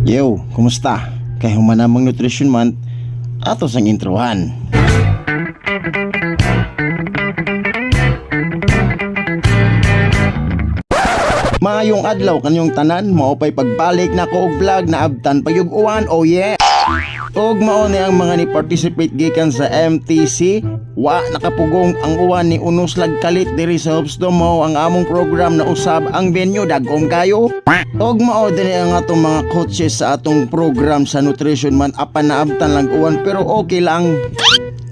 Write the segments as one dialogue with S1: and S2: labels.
S1: Yo, kumusta? Kay humanamang Nutrition Month, ato sang introhan. Maayong adlaw kanyong tanan, maupay pagbalik na ko og vlog na abtan payug-uwan, oh yeah! Og mao ni ang mga ni participate gikan sa MTC, wa nakapugong ang uwan ni Unos Lagkalit diri sa Hubsdom mo ang among program na usab ang venue dagom kayo. Og mao din ang atong mga coaches sa atong program sa Nutrition Month apan naabtan lang uwan pero okay lang.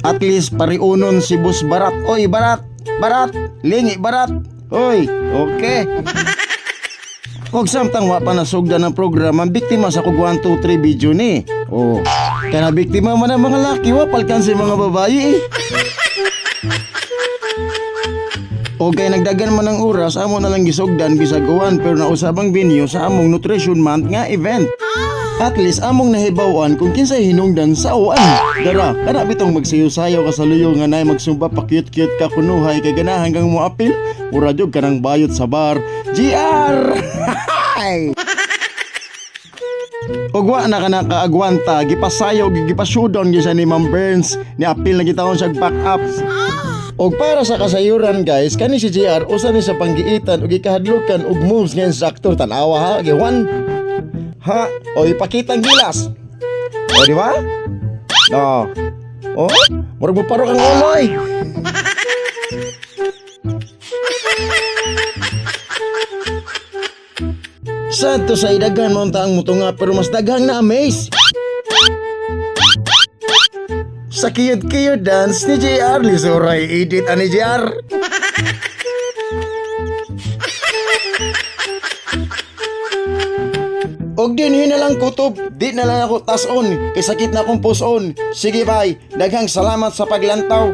S1: At least pariunon si Boss Barat. Oy Barat, Barat, lingi Barat. Oy, okay. Og samtang wa pa nasugdan ng program ang biktima sa kog 1, 2, 3 video ni. Oh, kaya na biktima man ang mga laki wa palkan sa mga babayi. O kaya nagdagan man ng oras amo na lang gisugdan bisag uwan pero nausabang venue sa among Nutrition Month nga event. At least among nahibawan kung kinsay hinungdan sa uwan. Dara, kana bitong magsayo-sayo ka sa luyo nga nay magsumba pa cute-cute ka kunuhay kay gana hanggang mo apil. Ura jud kanang bayot sa bar. GR! Og wa na ka nakaagwanta, gipasayo gipasyudon gyud ni Ma'am Burns ni apil na gitawon siya back up. Og para sa kasayuran guys, kani si JR usa ni sa panggiitan og gikahadlukan og moves nga sakto tan-awa ha, giwan. Ha, o ipakita ang gilas. O di ba? No. Oh, murag mo parok ang uloy. Santo sa idagan mo ang mutunga pero mas daghang na amaze. Sa kiyod-kiyod dance ni JR Lisoray edit ani JR. Og din na lang kutob, di na lang ako tason, kay sakit na akong puson. Sige bye, daghang salamat sa paglantaw.